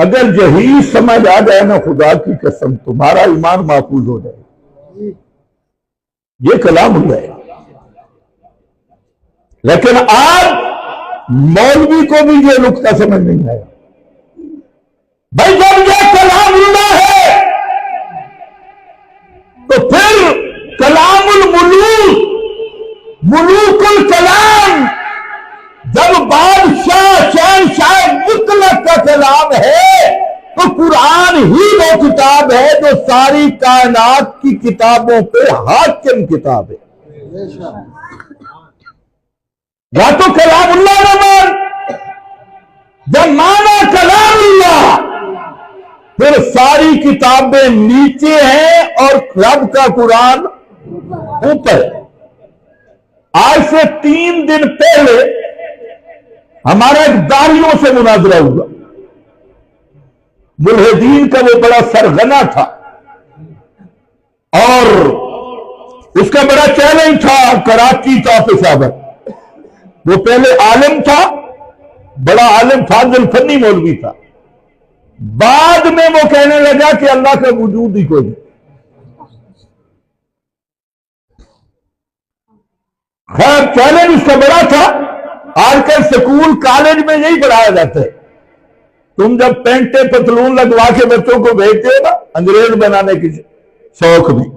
اگر یہی سمجھ آ جائے نا خدا کی قسم تمہارا ایمان محفوظ ہو جائے. یہ کلام اللہ ہے. لیکن آج مولوی کو بھی یہ نقطہ سمجھ نہیں آیا. بھائی جب یہ کلام اللہ ہے تو پھر کلام الملوک ملوک الکلام جب بادشاہ شہنشاہ مطلق کا کلام ہے تو قرآن ہی وہ کتاب ہے جو ساری کائنات کی کتابوں پہ حاکم کتاب ہے. یا تو کلام اللہ نہ مان، جب مانا کلام اللہ پھر ساری کتابیں نیچے ہیں اور رب کا قرآن اوپر. آج سے 3 دن پہلے ہمارا ایک داریوں سے مناظرہ ہوا. ملحدین کا وہ بڑا سرغنہ تھا اور اس کا بڑا چیلنج تھا. کراچی کا پشاور. وہ پہلے عالم تھا، بڑا عالم فاضل فنی مولوی تھا. بعد میں وہ کہنے لگا کہ اللہ کا وجود ہی کوئی نہیں. خیر چیلنج اس کا بڑا تھا. آج کل سکول کالج میں یہی پڑھایا جاتا ہے. تم جب پینٹیں پتلون لگوا کے بچوں کو بھیجتے ہو نا انگریز بنانے کی شوق میں،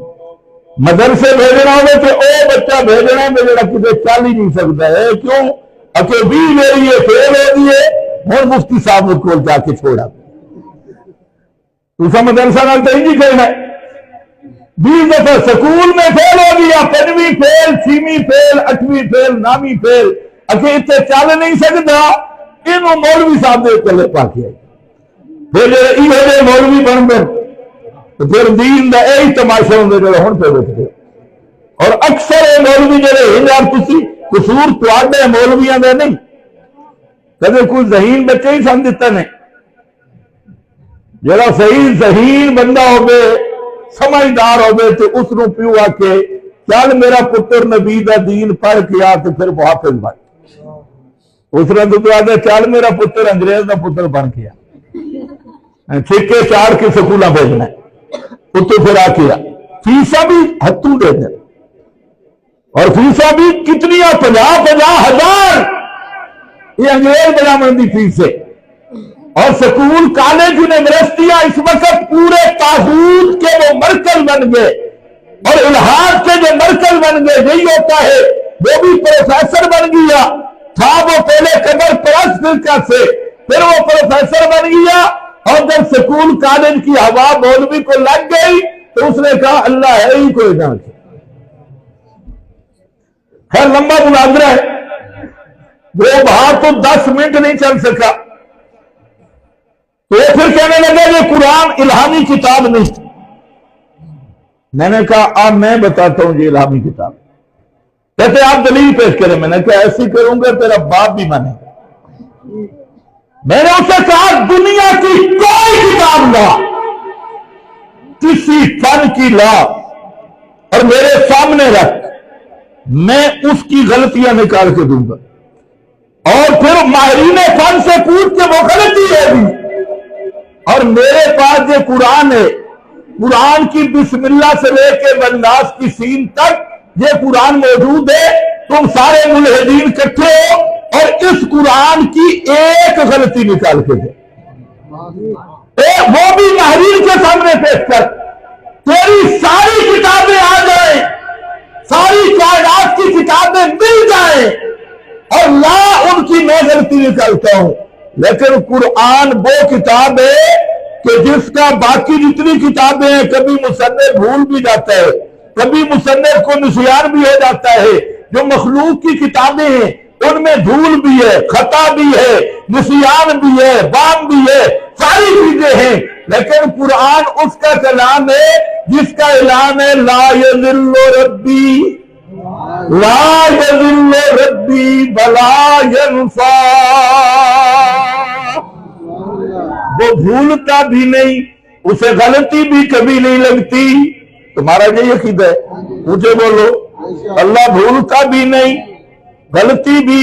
مدرسے بھیجنا ہوگا کہ او بچہ بھیجنا میرا کسی چل ہی نہیں سکتا ہے. کیوں؟ اکے بھی میری یہ فیل ہو گئی ہے اور مفتی صاحب نے کول جا کے چھوڑا. دوسرا مدرسہ نہ تو ہی کہنا ہے 20 دفعہ سکول میں فیل ہو گیا، 5ویں فیل، 6ویں فیل، 8ویں فیل، 9ویں فیل. اکے اتنے چل نہیں سکتا. انہوں مولوی صاحب نے چلے پا کے آئی پھر یہ مولوی بن گئے تو پھر دین دا یہی تماشا ہوں جو ہوں پہ بیٹھ گئے. اور اکثر مولوی جڑے یار تسی قصور تواڈے مولویاں دے نہیں، کدے کوئی ذہین بچے ہی سن دیتا نہیں. جڑا صحیح ذہین بندہ ہوگے سمجھدار ہوگے تو اس نو پیو آ کے چل میرا پتر نبی دا دین پڑھ کے آ تو پھر محافظ بن. اس نے تو آدھے چل میرا پتر انگریز دا پتر بن کے آ، ٹھیکے چار کے سکولہ بھیجنا ہے. اتو پھر آ کے آ فیسا بھی ہتھوں دے دیں اور فیسا بھی کتنی 50,000 یہ انگریز بناون دی فیس ہے. اور سکول کالج یونیورسٹیاں اس وقت پورے طاغوت کے وہ مرکز بن گئے اور الہاد کے جو مرکز بن گئے. یہی ہوتا ہے وہ بھی پروفیسر بن گیا تھا. وہ پہلے قبر پرست فرقہ سے پھر وہ پروفیسر بن گیا. اور جب سکول کالج کی ہوا مولوی کو لگ گئی تو اس نے کہا اللہ ہے ہی کوئی نہ. خیر لمبا مناظرہ ہے، وہ باہر تو 10 منٹ نہیں چل سکا. تو پھر کہنے لگا یہ قرآن الہامی کتاب نہیں. میں نے کہا اب میں بتاتا ہوں یہ الہامی کتاب. کہتے آپ دلیل پیش کریں. میں نے کہا ایسی کروں گا تیرا باپ بھی مانے. میں نے اسے کہا دنیا کی کوئی کتاب لا، کسی فن کی لا اور میرے سامنے رکھ، میں اس کی غلطیاں نکال کے دوں گا. اور پھر ماہرین فن سے پوچھ کے وہ غلطی ہے بھی. اور میرے پاس یہ قرآن ہے، قرآن کی بسم اللہ سے لے کے والناس کی سین تک یہ قرآن موجود ہے. تم سارے ملحدین اکٹھے ہو اور اس قرآن کی ایک غلطی نکال کے دے، وہ بھی ماہرین کے سامنے پیش کر. تیری ساری کتابیں آ جائیں، ساری کائنات کی کتابیں مل جائیں اور لا ان کی میں غلطی نکالتا ہوں. لیکن قرآن وہ کتاب ہے کہ جس کا باقی جتنی کتابیں ہیں کبھی مصنف بھول بھی جاتا ہے، کبھی مصنف کو نسیان بھی ہو جاتا ہے. جو مخلوق کی کتابیں ہیں ان میں دھول بھی ہے، خطا بھی ہے، نسیان بھی ہے، وام بھی ہے، ساری چیزیں ہیں. لیکن قرآن اس کا کلام ہے جس کا اعلان ہے لا یضل ربی لا یضل ربی ولا ینسا. وہ بھولتا بھی نہیں، اسے غلطی بھی کبھی نہیں لگتی. تمہارا یہ عقیدہ ہے؟ مجھے بولو. اللہ بھولتا بھی نہیں، غلطی بھی